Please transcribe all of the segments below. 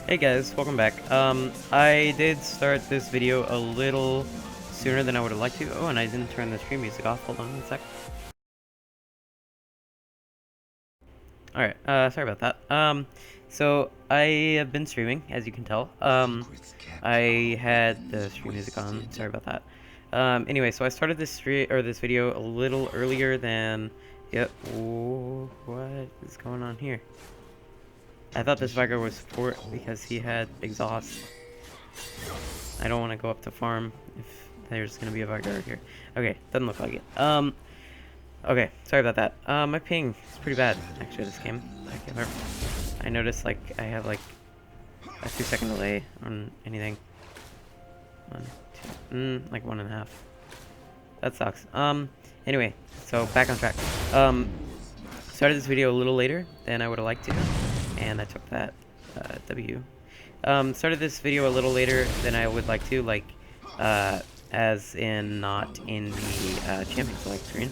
Hey guys, welcome back. I did start this video a little sooner than I would have liked to. Oh, and I didn't turn the stream music off. Hold on one sec. Alright, sorry about that. So I have been streaming, as you can tell. I had the stream music on. Sorry about that. Anyway, so I started this this video a little earlier than. Yep. Ooh, what is going on here? I thought this Veigar was support because he had exhaust. I don't want to go up to farm if there's going to be a Veigar here. Okay, doesn't look like it. Okay, sorry about that. My ping is pretty bad, actually, this game. I noticed, like, I have, like, a 2-second delay on anything. 1, 2, like 1.5. That sucks. Anyway, so back on track. Started this video a little later than I would have liked to, and I took that, W. Started this video a little later than I would like to, like, as in not in the, champion select screen.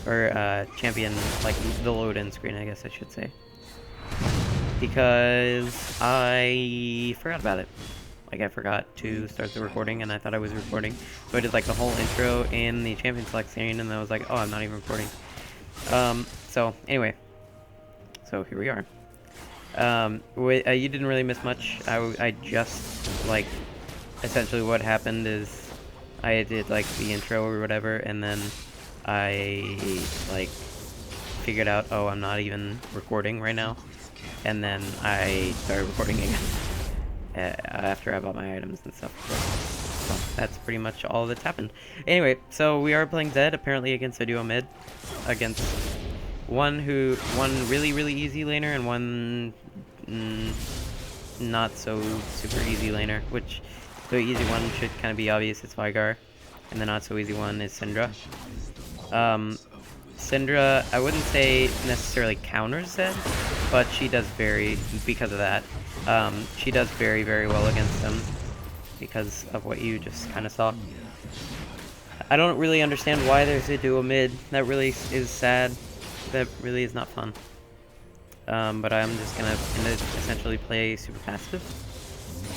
Or, champion, like, the load-in screen, I guess I should say. Because I forgot about it. Like, I forgot to start the recording, and I thought I was recording. So I did, like, the whole intro in the champion select screen, and then I was like, oh, I'm not even recording. So, anyway. So, here we are. You didn't really miss much. I just, like, essentially what happened is I did, like, the intro or whatever, and then I, like, figured out, oh, I'm not even recording right now, and then I started recording again after I bought my items and stuff. So that's pretty much all that's happened. Anyway, so we are playing Zed, apparently against a duo mid, against one really, really easy laner, and one not so super easy laner, which the easy one should kind of be obvious, it's Veigar, and the not so easy one is Syndra. Syndra, I wouldn't say necessarily counters Zed, but she does because of that. She does very, very well against him because of what you just kind of saw. I don't really understand why there's a duo mid. That really is sad. That really is not fun. But I'm just gonna essentially play super passive.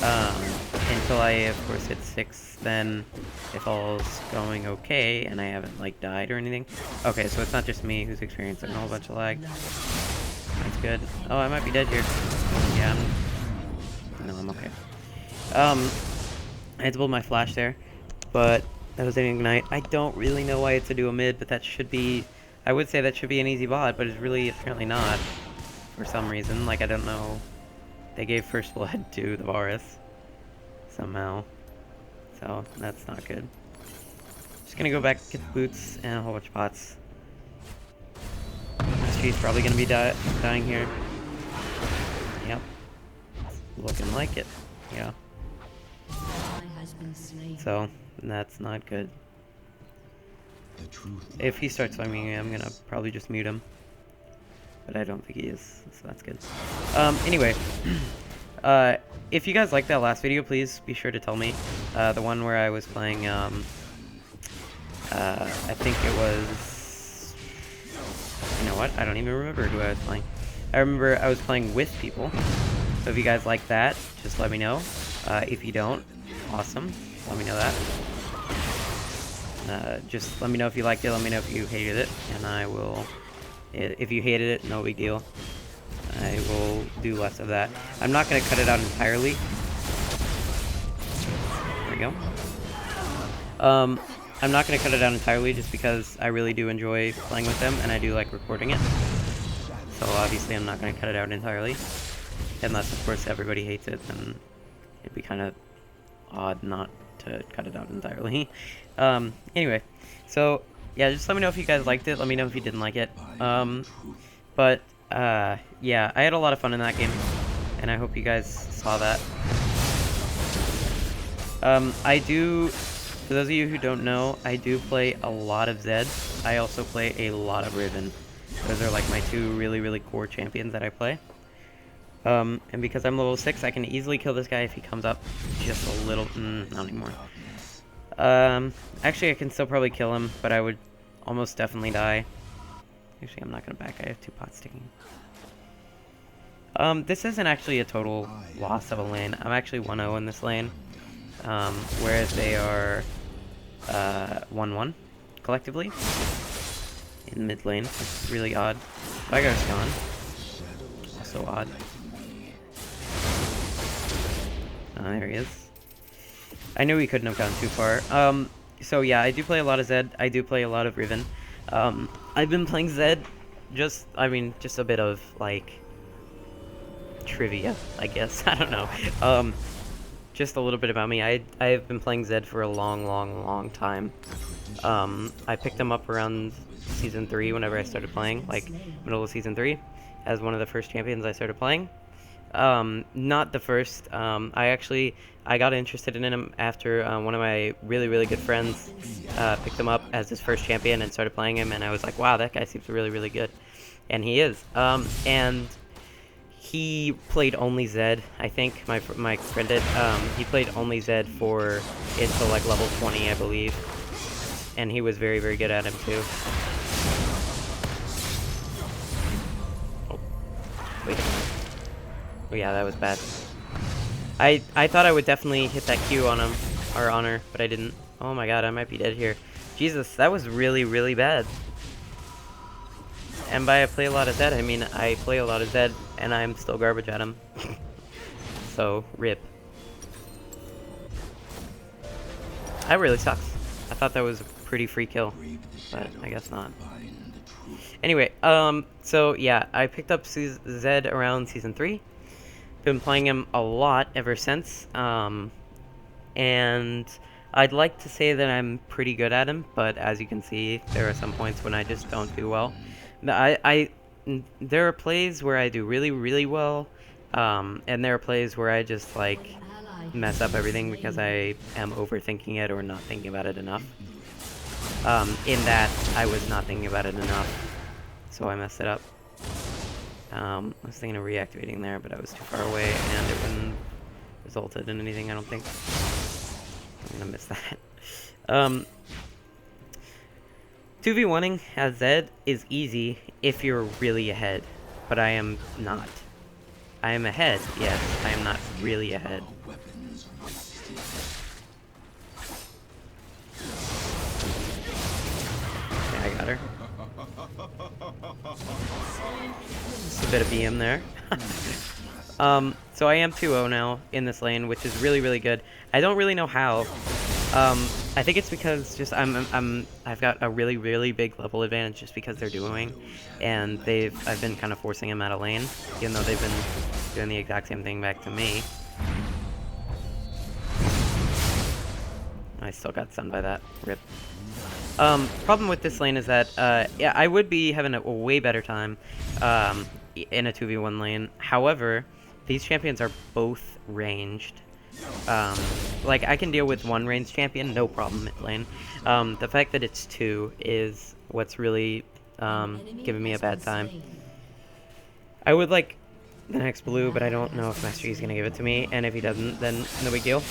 Until I, of course, hit 6, then if all's going okay, and I haven't, like, died or anything. Okay, so it's not just me who's experiencing a whole bunch of lag. That's good. Oh, I might be dead here. Yeah, no, I'm okay. I had to build my flash there, but that was an ignite. I don't really know why it's a duo mid, but that should be... I would say that should be an easy bot, but it's really apparently not. For some reason, like, I don't know. They gave first blood to the Varus somehow, so that's not good. Just gonna go back, get the boots and a whole bunch of pots. She's probably gonna be dying here. Yep, looking like it. Yeah. So that's not good. If he starts fighting me, I'm gonna probably just mute him. But I don't think he is, so that's good. Anyway, if you guys liked that last video, please be sure to tell me. The one where I was playing, I think it was... You know what? I don't even remember who I was playing. I remember I was playing with people. So if you guys like that, just let me know. If you don't, awesome. Let me know that. Just let me know if you liked it, let me know if you hated it, and I will... If you hated it, no big deal. I will do less of that. I'm not going to cut it out entirely. There we go. I'm not going to cut it out entirely just because I really do enjoy playing with them, and I do like recording it. So obviously I'm not going to cut it out entirely. Unless, of course, everybody hates it, then it'd be kind of odd not to cut it out entirely. Anyway, so... yeah, just let me know if you guys liked it. Let me know if you didn't like it. Yeah, I had a lot of fun in that game, and I hope you guys saw that. For those of you who don't know, I do play a lot of Zed. I also play a lot of Riven. Those are like my two really, really core champions that I play. And because I'm level 6, I can easily kill this guy if he comes up just a little... not anymore. Actually, I can still probably kill him, but I would almost definitely die. Actually, I'm not gonna back. I have 2 pots sticking. This isn't actually a total loss of a lane. I'm actually 1-0 in this lane, whereas they are 1-1 collectively in mid lane. It's really odd. Veigar's gone. Also odd. Oh, there he is. I knew he couldn't have gone too far. So yeah, I do play a lot of Zed. I do play a lot of Riven. I've been playing Zed, just a bit of, like, trivia, I guess. I don't know. Just a little bit about me. I've been playing Zed for a long time. I picked him up around Season 3 whenever I started playing, like, middle of Season 3, as one of the first champions I started playing. Not the first. I got interested in him after one of my really good friends picked him up as his first champion and started playing him, and I was like, wow, that guy seems really good. And he is. And he played only Zed, I think. My friend did. He played only Zed for until like level 20, I believe. And he was very good at him too. Oh, wait a minute. Oh yeah, that was bad. I thought I would definitely hit that Q on him, or on her, but I didn't. Oh my god, I might be dead here. Jesus, that was really bad. And by I play a lot of Zed, I mean I play a lot of Zed, and I'm still garbage at him. So, rip. That really sucks. I thought that was a pretty free kill, but I guess not. Anyway, so yeah, I picked up Zed around Season 3. Been playing him a lot ever since, and I'd like to say that I'm pretty good at him, but as you can see, there are some points when I just don't do well. There are plays where I do really well, and there are plays where I just, like, mess up everything because I am overthinking it or not thinking about it enough. In that, I was not thinking about it enough, so I messed it up. I was thinking of reactivating there, but I was too far away, and it wouldn't resulted in anything, I don't think. I'm gonna miss that. 2v1ing as Zed is easy if you're really ahead, but I am not. I am ahead, yes, I am not really ahead. Yeah, I got her. Just a bit of BM there. So I am 2-0 now in this lane, which is really good. I don't really know how. I think it's because just I've got a really big level advantage just because they're duoing, and I've been kind of forcing them out of lane, even though they've been doing the exact same thing back to me. I still got stunned by that. Rip. Problem with this lane is that, yeah, I would be having a way better time, in a 2v1 lane. However, these champions are both ranged. Like, I can deal with one ranged champion, no problem mid lane. The fact that it's two is what's really, giving me a bad time. I would like the next blue, but I don't know if Master Yi's gonna give it to me, and if he doesn't, then no big deal.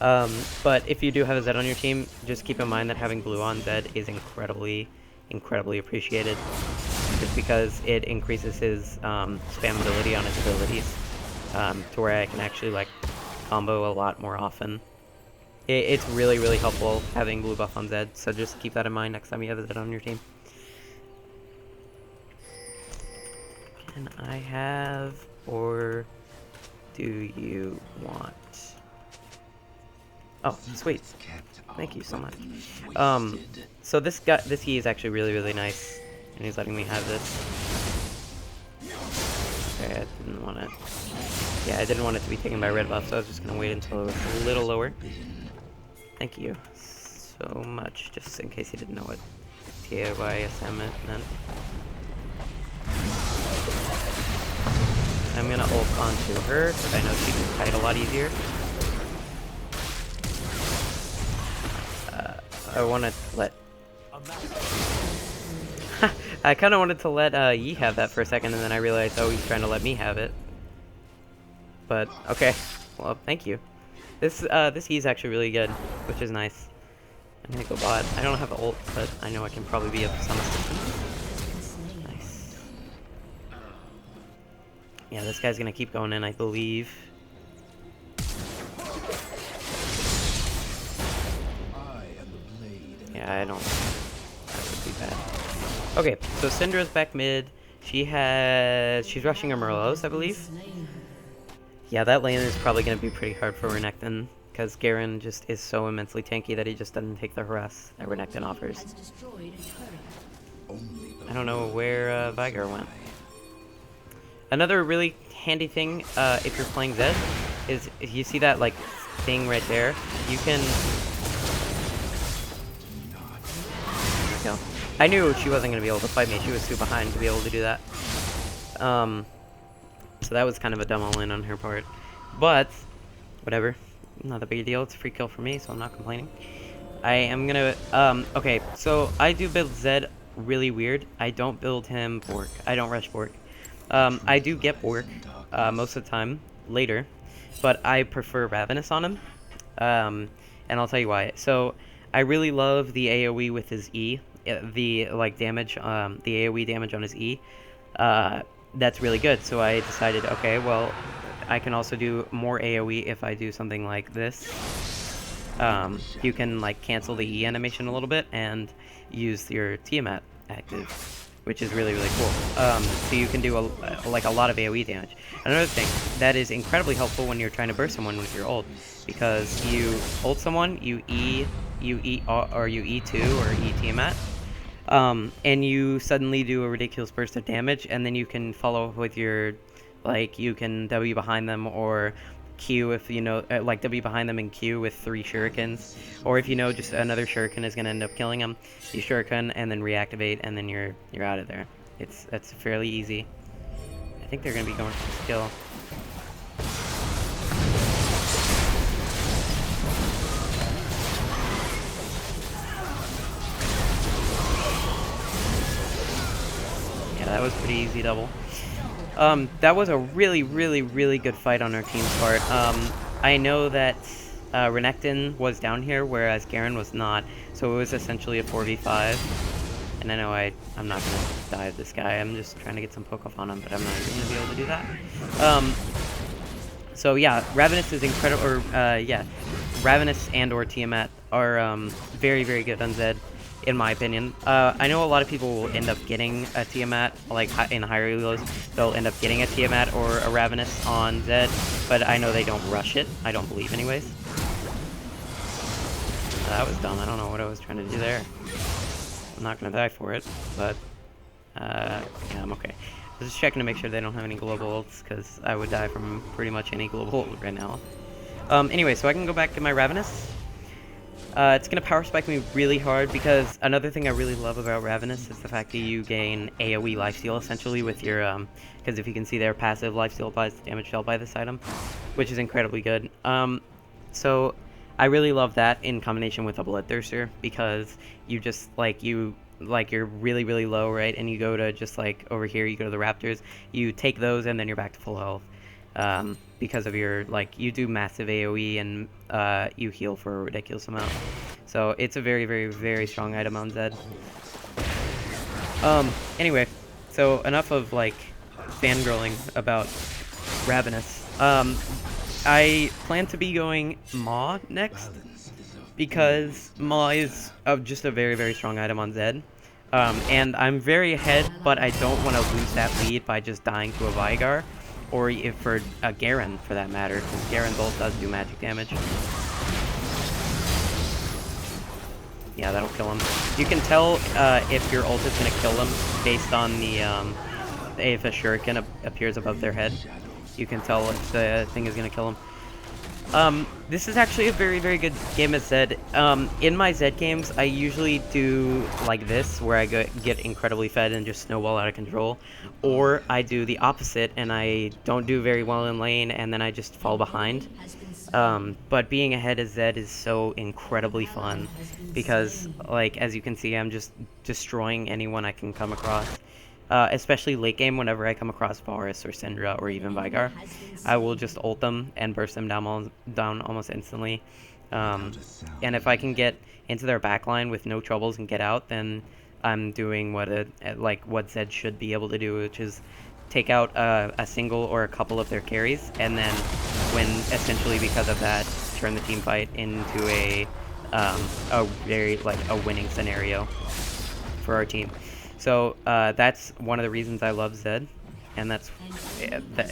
But if you do have a Zed on your team, just keep in mind that having blue on Zed is incredibly appreciated, just because it increases his spammability on his abilities, to where I can actually, like, combo a lot more often. It's really helpful having blue buff on Zed, so just keep that in mind next time you have a Zed on your team. Can I have, or do you want? Oh, sweet. Thank you so much. So this key is actually really nice, and he's letting me have this. Okay, I didn't want it. Yeah, I didn't want it to be taken by red buff, so I was just gonna wait until it was a little lower. Thank you so much, just in case you didn't know what TAYSM meant. I'm gonna ult onto her, because I know she can kite a lot easier. I want to let... I kind of wanted to let Yi have that for a second, and then I realized, oh, he's trying to let me have it. But, okay. Well, thank you. This Yi's actually really good, which is nice. I'm gonna go bot. I don't have ult, but I know I can probably be of some assistance. Nice. Yeah, this guy's gonna keep going in, I believe. Yeah, I don't. That would be bad. Okay, so Syndra's back mid. She's rushing her Merlos, I believe. Yeah, that lane is probably going to be pretty hard for Renekton, because Garen just is so immensely tanky that he just doesn't take the harass that Renekton offers. I don't know where Veigar went. Another really handy thing, if you're playing Zed, is if you see that, like, thing right there, you can... No. I knew she wasn't going to be able to fight me. She was too behind to be able to do that. So that was kind of a dumb all-in on her part. But, whatever. Not a big deal. It's a free kill for me, so I'm not complaining. I am gonna... okay, so I do build Zed really weird. I don't build him Bork. I don't rush Bork. I do get Bork most of the time later, but I prefer Ravenous on him. And I'll tell you why. So, I really love the AoE with his E. The, like, damage, the AoE damage on his E. That's really good, so I decided, okay, well, I can also do more AoE if I do something like this. You can, like, cancel the E animation a little bit and use your Tiamat active, which is really, really cool. So you can do, a lot of AoE damage. Another thing, that is incredibly helpful when you're trying to burst someone with your ult, because you ult someone, you E2 or E Tiamat, and you suddenly do a ridiculous burst of damage, and then you can follow with your, like, you can W behind them, or Q if you know, like, W behind them and Q with 3 shurikens, or if you know just another shuriken is going to end up killing them, you shuriken and then reactivate, and then you're out of there. That's fairly easy. I think they're going to be going for skill. That was pretty easy double. That was a really, really, really good fight on our team's part. I know that Renekton was down here, whereas Garen was not, so it was essentially a 4v5. And I know I'm not going to dive this guy, I'm just trying to get some poke off on him, but I'm not even going to be able to do that. So yeah, Ravenous is incredible, or yeah, Ravenous and or Tiamat are very, very good on Zed, in my opinion. I know a lot of people will end up getting a Tiamat, like in higher elos, they'll end up getting a Tiamat or a Ravenous on Zed, but I know they don't rush it, I don't believe anyways. That was dumb, I don't know what I was trying to do there. I'm not gonna die for it, but yeah, I'm okay. I was just checking to make sure they don't have any global ults, because I would die from pretty much any global ult right now. Anyway, so I can go back to my Ravenous. It's going to power spike me really hard, because another thing I really love about Ravenous is the fact that you gain AoE lifesteal, essentially, with your, because if you can see there, passive lifesteal applies to damage dealt by this item, which is incredibly good. So I really love that in combination with a Bloodthirster, because you just, you're really, really low, right, and you go to just, over here, you go to the Raptors, you take those, and then you're back to full health. Because of your, you do massive AoE and you heal for a ridiculous amount. So it's a very, very, very strong item on Zed. Anyway, so enough of, fangirling about Ravenous. I plan to be going Maw next, because Maw is just a very, very strong item on Zed. And I'm very ahead, but I don't want to lose that lead by just dying to a Veigar. Or if for Garen, for that matter, because Garen's ult does do magic damage. Yeah, that'll kill him. You can tell if your ult is going to kill them based on the if a shuriken appears above their head. You can tell if the thing is going to kill them. This is actually a very, very good game of Zed. In my Zed games, I usually do like this, where I get incredibly fed and just snowball out of control. Or I do the opposite, and I don't do very well in lane, and then I just fall behind. But being ahead as Zed is so incredibly fun, because, as you can see, I'm just destroying anyone I can come across. Especially late game, whenever I come across Varus or Syndra or even Veigar, I will just ult them and burst them down almost instantly. And if I can get into their backline with no troubles and get out, then I'm doing what Zed should be able to do, which is take out a single or a couple of their carries, and then when essentially because of that, turn the team fight into a very like a winning scenario for our team. So that's one of the reasons I love Zed, and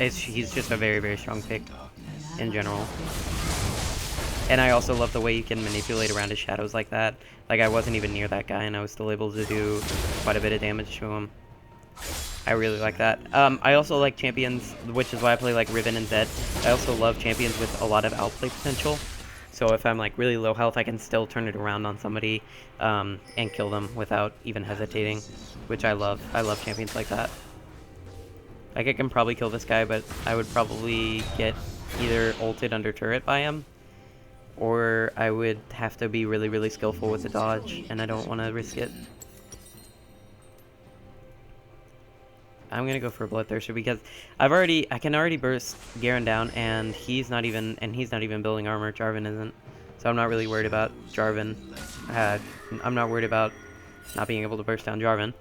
he's just a very, very strong pick in general. And I also love the way you can manipulate around his shadows like that. Like, I wasn't even near that guy, and I was still able to do quite a bit of damage to him. I really like that. I also like champions, which is why I play like Riven and Zed. I also love champions with a lot of outplay potential. So if I'm like really low health, I can still turn it around on somebody and kill them without even hesitating, which I love. I love champions like that. Like, I can probably kill this guy, but I would probably get either ulted under turret by him, or I would have to be really, really skillful with the dodge, and I don't want to risk it. I'm gonna go for a Bloodthirster because I can already burst Garen down, and he's not even building armor. Jarvan isn't, so I'm not really worried about Jarvan. I'm not worried about not being able to burst down Jarvan.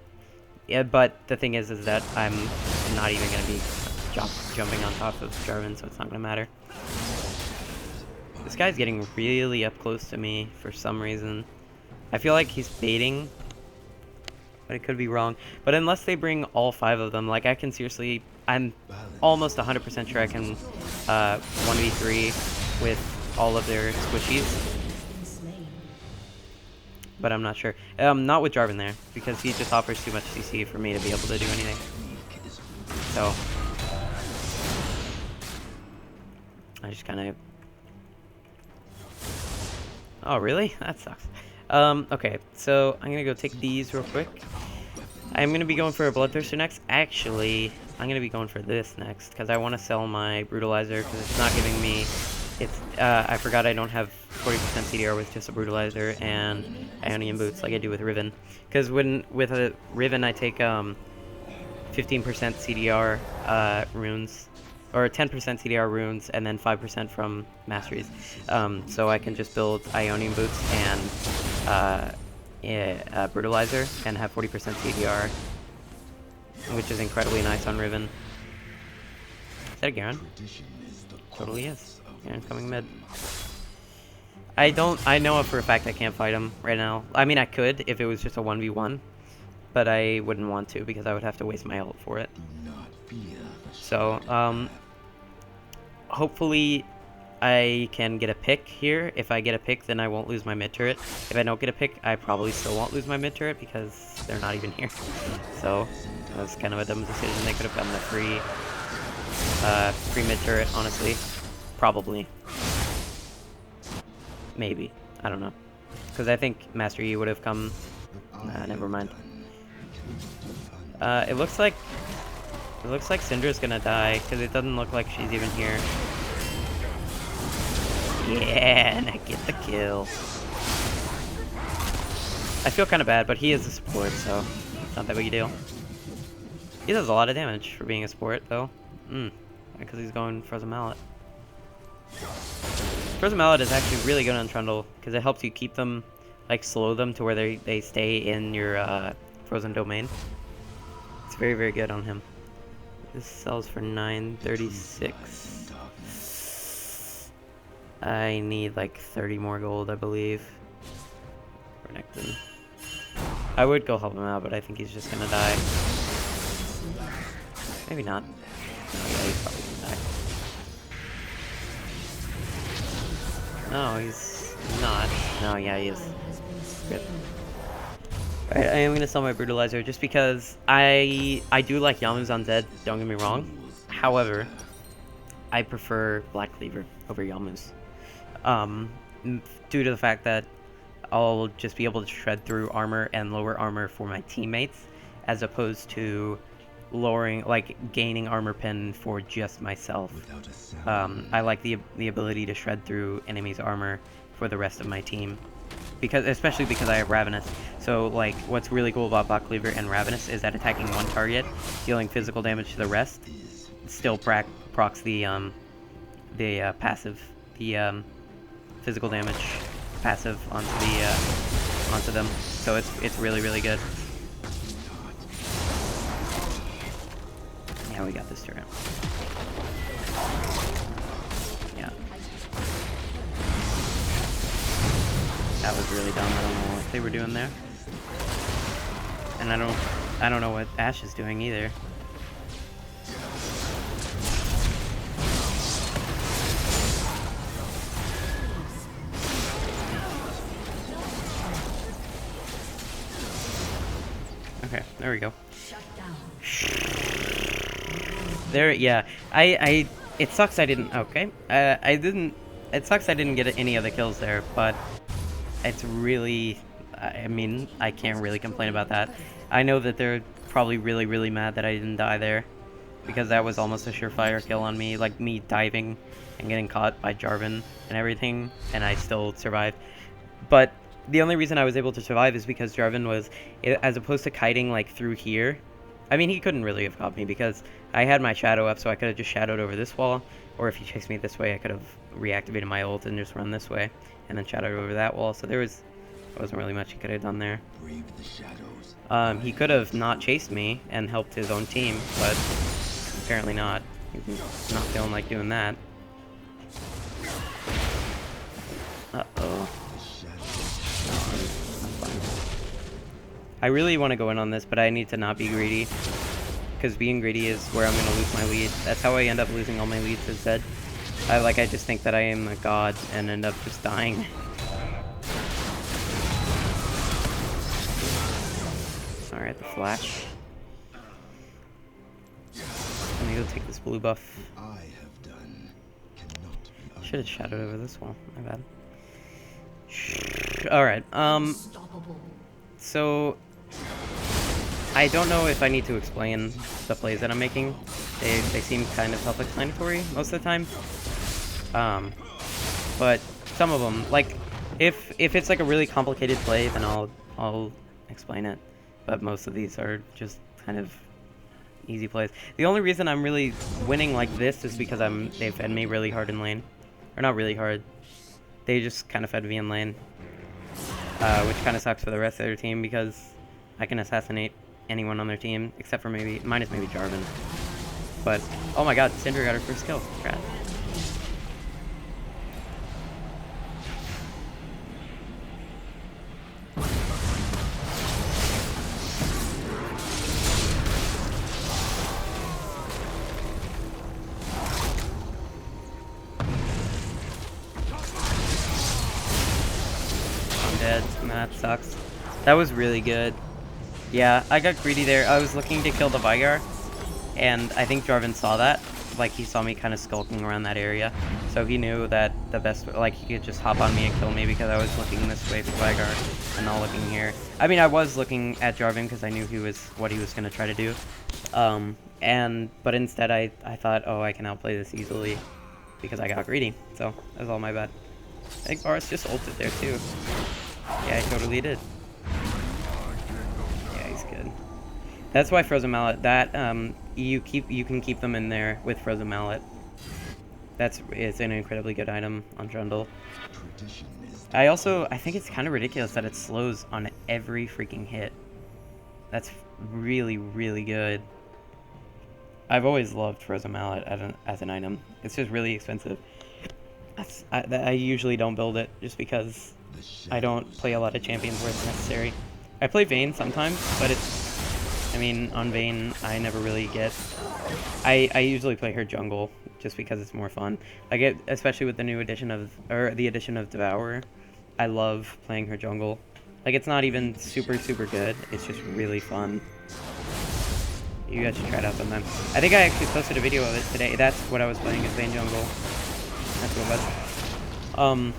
Yeah, but the thing is that I'm not even gonna be jumping on top of Jarvan, so it's not gonna matter. This guy's getting really up close to me for some reason. I feel like he's baiting, but it could be wrong. But unless they bring all 5 of them, like, I can seriously, I'm almost 100% sure I can 1v3 with all of their squishies. But I'm not sure. Not with Jarvan there, because he just offers too much CC for me to be able to do anything. So I just kind of... Oh, really? That sucks. Okay, so I'm gonna go take these real quick. I'm gonna be going for a Bloodthirster next. Actually, I'm gonna be going for this next, because I want to sell my Brutalizer, because it's not giving me... I forgot I don't have 40% CDR with just a Brutalizer and Ionian Boots like I do with Riven. Because with a Riven I take 15% CDR runes, or 10% CDR runes, and then 5% from Masteries. So I can just build Ionian Boots and Brutalizer and have 40% CDR, which is incredibly nice on Riven. Is that a Garen? Totally is. Garen's coming mid. I know for a fact I can't fight him right now. I mean, I could if it was just a 1v1, but I wouldn't want to because I would have to waste my ult for it. So, hopefully I can get a pick here. If I get a pick, then I won't lose my mid turret. If I don't get a pick, I probably still won't lose my mid turret because they're not even here. So, that was kind of a dumb decision. They could have gotten the free mid turret, honestly. Probably. Maybe. I don't know. Because I think Master Yi would have come... Nah, never mind. It looks like Syndra's gonna die, because it doesn't look like she's even here. Yeah, and I get the kill. I feel kind of bad, but he is a support, so it's not that big a deal. He does a lot of damage for being a support, though. Because he's going Frozen Mallet. Frozen Mallet is actually really good on Trundle, because it helps you keep them, like, slow them to where they stay in your Frozen Domain. It's very, very good on him. This sells for 936. I need like 30 more gold, I believe. For Necton. I would go help him out, but I think he's just gonna die. Maybe not. No, yeah, he's probably gonna die. No, he's not. No, yeah, he is. Good. Alright, I am going to sell my Brutalizer just because I do like Yamu's on Zed, don't get me wrong. However, I prefer Black Cleaver over Yamu's. Due to the fact that I'll just be able to shred through armor and lower armor for my teammates, as opposed to gaining armor pen for just myself. I like the ability to shred through enemies' armor for the rest of my team. Especially because I have Ravenous. So, like, what's really cool about Black Cleaver and Ravenous is that attacking one target, dealing physical damage to the rest, still procs the passive, the physical damage passive onto them. So it's really, really good. Yeah, we got this turret. Yeah. That was really dumb. I don't know what they were doing there. And I don't know what Ashe is doing either. Okay, there we go. There, yeah. It sucks I didn't, okay. It sucks I didn't get any of the kills there, but it's really, I mean, I can't really complain about that. I know that they're probably really, really mad that I didn't die there, because that was almost a surefire kill on me, like me diving and getting caught by Jarvan and everything, and I still survived. But the only reason I was able to survive is because Jarvan was, as opposed to kiting like through here, I mean, he couldn't really have caught me because I had my shadow up, so I could have just shadowed over this wall, or if he chased me this way, I could have reactivated my ult and just run this way, and then shadowed over that wall, so there wasn't really much he could have done there. He could have not chased me and helped his own team, but apparently not. He's not feeling like doing that. Uh-oh. I really want to go in on this, but I need to not be greedy, because being greedy is where I'm going to lose my lead. That's how I end up losing all my leads to Zed. I just think that I am a god and end up just dying. Alright, the flash. Let me go take this blue buff. Should have shadowed over this wall, my bad. Alright, so I don't know if I need to explain the plays that I'm making. They seem kind of self-explanatory most of the time. But some of them, like, if it's like a really complicated play, then I'll explain it. But most of these are just kind of easy plays. The only reason I'm really winning like this is because they fed me really hard in lane. Or not really hard. They just kind of fed me in lane. Which kind of sucks for the rest of their team because I can assassinate anyone on their team except for minus maybe Jarvan. But, oh my god, Syndra got her first kill. Congrats. Dead. That sucks. That was really good. Yeah, I got greedy there. I was looking to kill the Veigar, and I think Jarvan saw that. Like, he saw me kind of skulking around that area, so he knew that the best, like, he could just hop on me and kill me because I was looking this way for Veigar and not looking here. I mean, I was looking at Jarvan because I knew what he was going to try to do. But instead I thought, oh, I can outplay this easily because I got greedy, so that was all my bad. I think Boris just ulted there too. Yeah, he totally did. Yeah, he's good. That's why Frozen Mallet, that, you can keep them in there with Frozen Mallet. It's an incredibly good item on Trundle. I think it's kind of ridiculous that it slows on every freaking hit. That's really, really good. I've always loved Frozen Mallet as an item. It's just really expensive. I usually don't build it just because I don't play a lot of champions where it's necessary. I play Vayne sometimes, but I mean, on Vayne, I never really get... I usually play her jungle just because it's more fun. Especially with the new addition of... or the addition of Devourer. I love playing her jungle. Like, it's not even super, super good. It's just really fun. You guys should try it out sometime. I think I actually posted a video of it today. That's what I was playing, is Vayne jungle. That's what it was.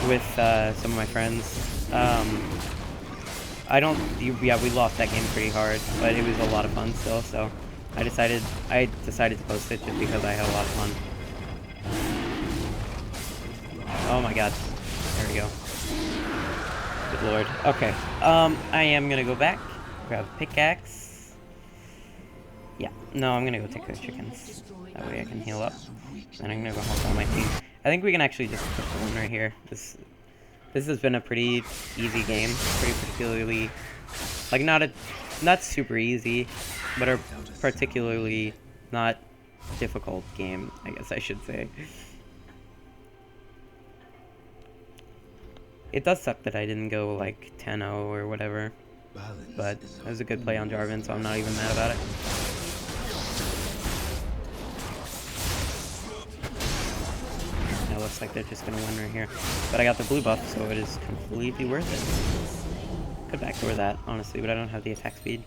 With some of my friends. Yeah, we lost that game pretty hard, but it was a lot of fun still, so I decided to post it just because I had a lot of fun. Oh my god. There we go. Good lord. Okay. I am gonna go back, grab a pickaxe. Yeah, no, I'm gonna go take those chickens. That way I can heal up. And I'm gonna go help all my team. I think we can actually just push the win right here. This has been a pretty easy game. Pretty particularly, like, not super easy, but a particularly not difficult game, I guess I should say. It does suck that I didn't go like 10-0 or whatever, but it was a good play on Jarvan, so I'm not even mad about it. It looks like they're just gonna win right here, but I got the blue buff, so it is completely worth it. Could backdoor that, honestly, but I don't have the attack speed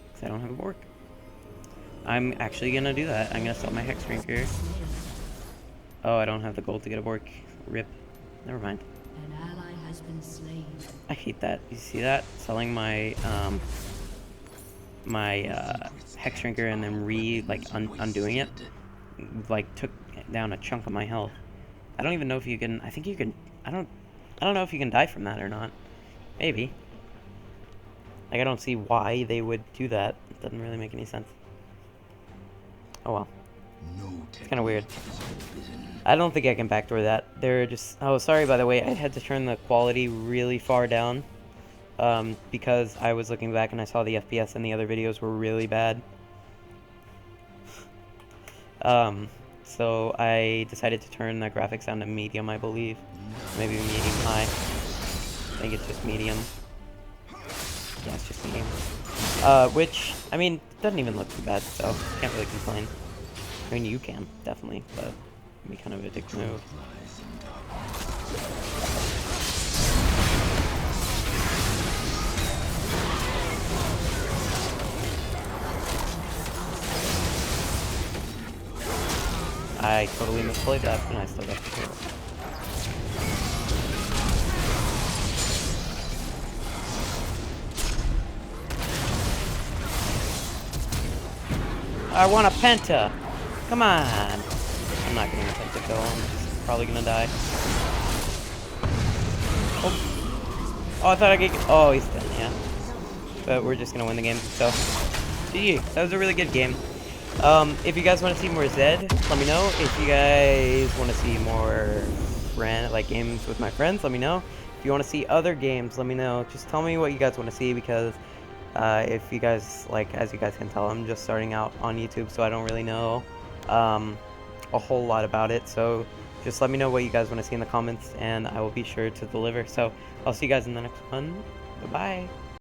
because I don't have a Bork. I'm actually gonna do that. I'm gonna sell my Hex Drinker. Oh, I don't have the gold to get a Bork. Rip. Never mind. An ally has been slain. I hate that. You see that? Selling my Hex Drinker and then undoing it, like took down a chunk of my health. I don't even know if you can. I think you can. I don't know if you can die from that or not. Maybe. Like, I don't see why they would do that. It doesn't really make any sense. Oh well. It's kind of weird. I don't think I can backdoor that. They're just... Oh, sorry, by the way. I had to turn the quality really far down. Because I was looking back and I saw the FPS and the other videos were really bad. So I decided to turn the graphics down to medium, I believe. Maybe medium high. I think it's just medium. Yeah, it's just medium. Which, I mean, doesn't even look too bad, so can't really complain. I mean, you can, definitely, but it'd be kind of a dick move. I totally misplayed that, and I still got the kill. I want a penta! Come on! I'm not getting a penta kill, I'm just probably gonna die. Oh, I thought I could... Oh, he's dead, yeah. But we're just gonna win the game, so... GG. That was a really good game. If you guys want to see more Zed, let me know. If you guys want to see more games with my friends, let me know. If you want to see other games, let me know. Just tell me what you guys want to see, because if you guys, as you guys can tell, I'm just starting out on YouTube, so I don't really know a whole lot about it. So just let me know what you guys want to see in the comments, and I will be sure to deliver. So I'll see you guys in the next one. Bye-bye.